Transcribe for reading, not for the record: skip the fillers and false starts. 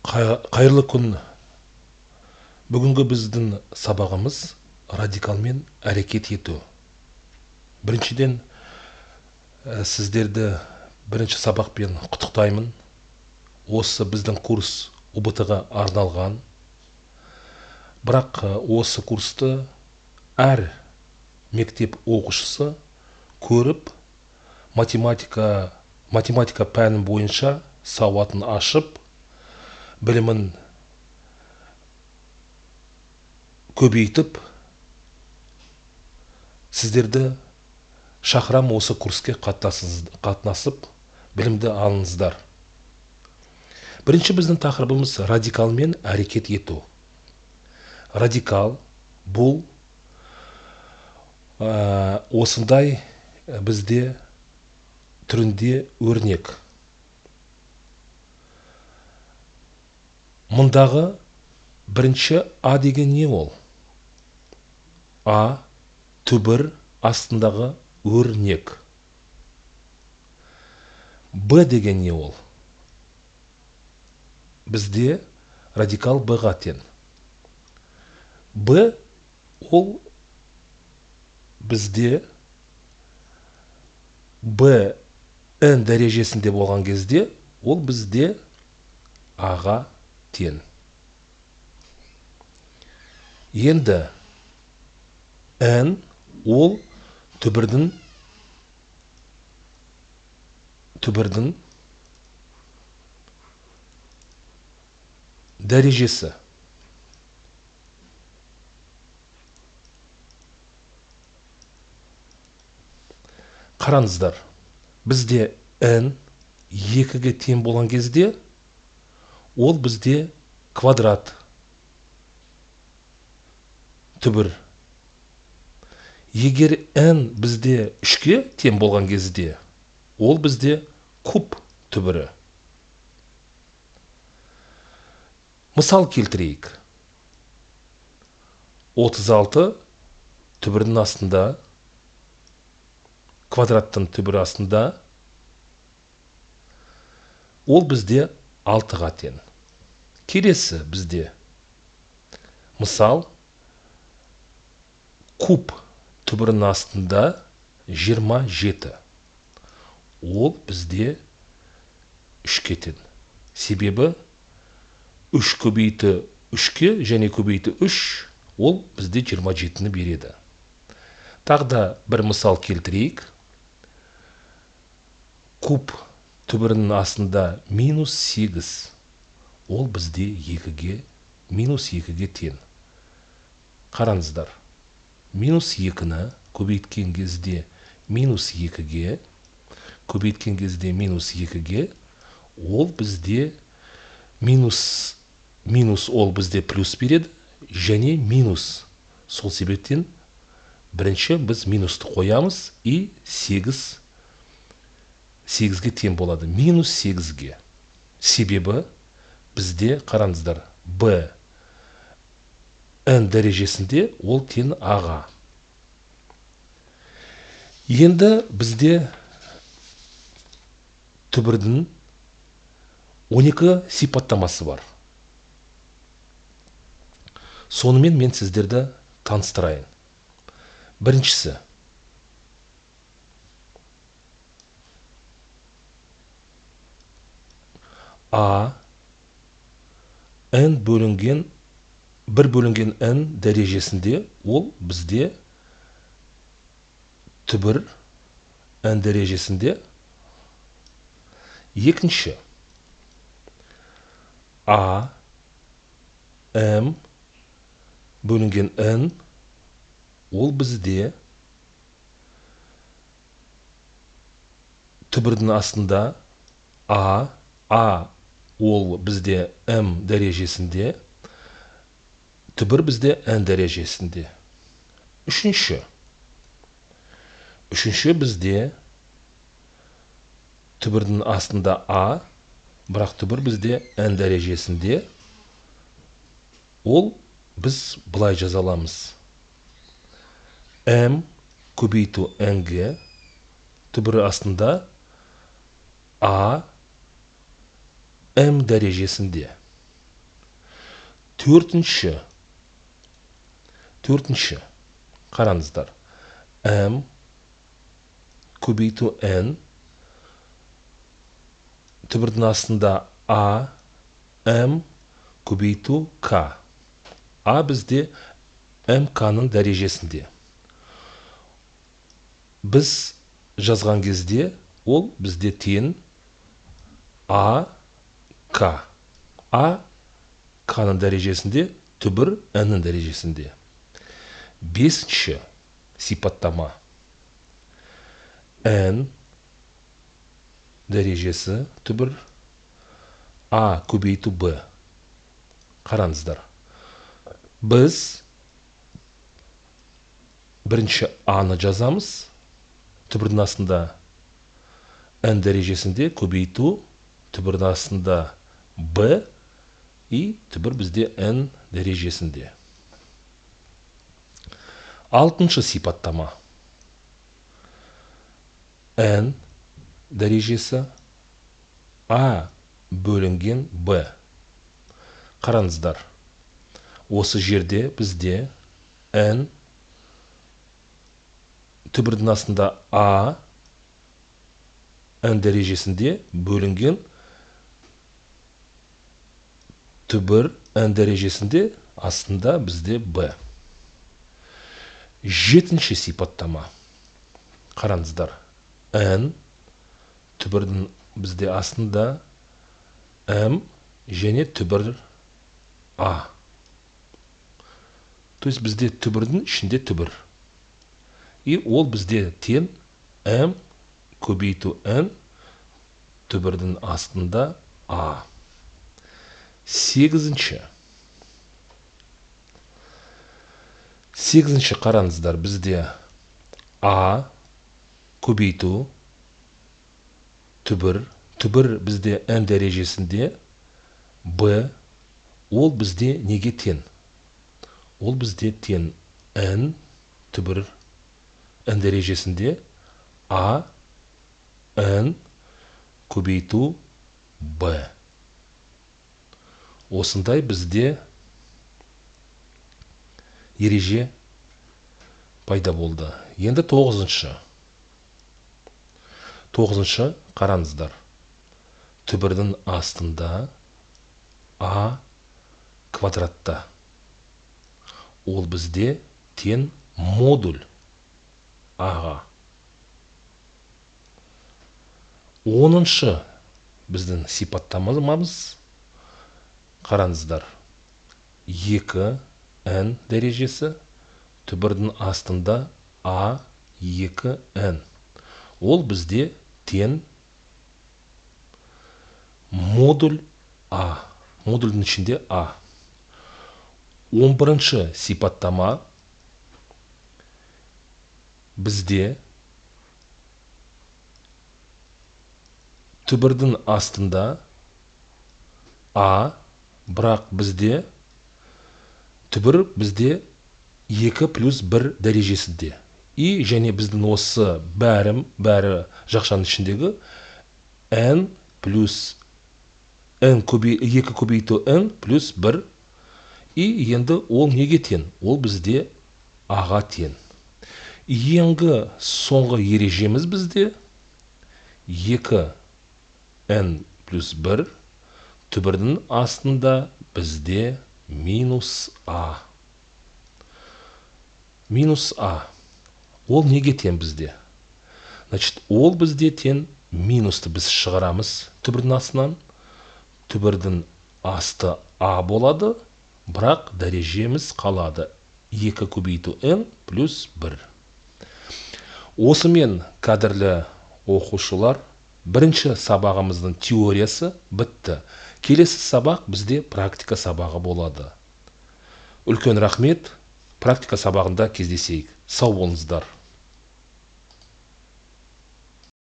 Қайырлы күн. Бүгінгі біздің сабағымыз радикалмен әрекет ету. Біріншіден сіздерді бірінші сабақпен құттықтаймын. Осы біздің курс ұбт-ға арналған. Бірақ осы курсты әр мектеп оқушысы көріп, математика пәні бойынша сауатын ашып, білімін көбейтіп, сіздерді шақырам осы курске қатынасып, білімді алыңыздар. Бірінші біздің тақырыбымыз радикалмен әрекет ету. Радикал бұл осындай бізде түрінде өрнек. Мұндағы бірінші А деген не ол? А түбір астындағы өрнек. Б деген не ол? Бізде радикал Б-ға тең. Б ол бізде Б n дәрежесінде болған кезде, ол бізде А-ға тең. Енді n ол түбірдің дәрежесі. Қараңыздар, бізде n 2-ге тең болған кезде, ол бізде квадрат түбір. Егер n бізде 3-ге тең болған кезде, ол бізде куб түбірі. Мысал келтірейік. 36 түбірдің астында, квадраттың түбірі астында, ол бізде 6-ға тең. Келесі бізде мысал куб түбірінің астында 27. Ол бізде 3-ке тең. Себебі 3 көбейті 3-ке және көбейті 3, ол бізде 27-ні береді. Тағда бір мысал келтірейік. Куб түбірінің астында -8. Ол бізде 2-ге тең. Қараңыздар. -2-ні көбейткен кезде -2-ге, көбейткен кезде -2-ге, ол бізде минус ол бізде плюс береді, және минус. Сол себептен бірінші біз минусты қоямыз, и 8-ге тең болады. -8-ге. Себебі бізде, қараңыздар, Б n дәрежесінде ол тең А-ға. Енді бізде түбірдің 12 сипаттамасы бар. Сонымен мен сіздерді таныстырайын. Біріншісі. А n бөлінген 1 бөлінген n дәрежесінде, ол бізде түбір n дәрежесінде. Екінші. А m бөлінген n, ол бізде түбірдің астында. А ол бізде m дәрежесінде, түбір бізде n дәрежесінде. Үшінші бізде түбірдің астында А, бірақ түбір бізде n дәрежесінде. Ол біз былай жазаламыз. m көбейту n-ге, түбірі астында А m дәрежесінде. Төртінші қараңыздар. М көбейту N түбірдің астында А, М көбейту К. А бізде МК-ның дәрежесінде. Біз жазған кезде ол бізде тең А, К. А, К-ның дәрежесінде, түбір N-ның дәрежесінде. Бесінші сипаттама. N дәрежесі түбір А көбейту Б. Қараңыздар. Біз бірінші А-ны жазамыз. Түбірдің астында N дәрежесінде көбейту, түбірдің астында Б, и түбір бізде N дәрежесінде. Алтыншы сипаттама. N дәрежесі А бөлінген Б. Қараңыздар. Осы жерде бізде N түбірдің астында А, N дәрежесінде бөлінген түбір N дәрежесінде астында бізде Б. Жетінші сипаттама. Қараңыздар. N түбірдің бізде астында М және түбір А. То есть бізде түбірдің ішінде түбір. И ол бізде тең М көбейту N түбірдің астында А. Сегізінші қараңыздар. Бізде А көбейту түбір бізде N дәрежесінде, Б ол бізде неге тең? Ол бізде тең N түбір N дәрежесінде, А N көбейту Б. Осындай бізде ереже пайда болды. Енді тоғызыншы қараңыздар. Түбірдің астында А квадратта. Ол бізде тең модуль Аға. Оныншы біздің сипаттамамыз. Қараңыздар. 2N дәрежесі, түбірдің астында А 2N. Ол бізде тең модуль А. Модульдің ішінде А. 11-ші сипаттама. Бізде түбірдің астында А, бірақ бізде түбір бізде 2 плюс 1 дәрежесінде. И және біздің осы бәрі жақшаның ішіндегі N плюс N 2 көбейту N плюс 1. И енді ол неге тең? Ол бізде Аға тең. Енді соңғы ережеміз бізде 2N плюс 1 түбірдің астында бізде минус А. Минус А. Ол неге тең бізде? Значит, ол бізде тең минусты біз шығарамыз түбірдің астынан. Түбірдің асты А болады, бірақ дәрежеміз қалады 2 көбейту N плюс 1. Осымен, қадірлі оқушылар, бірінші сабағымыздың теориясы бітті. Келесі сабақ бізде практика сабағы болады. Үлкен рахмет, практика сабағында кездесейік. Сау болыңыздар.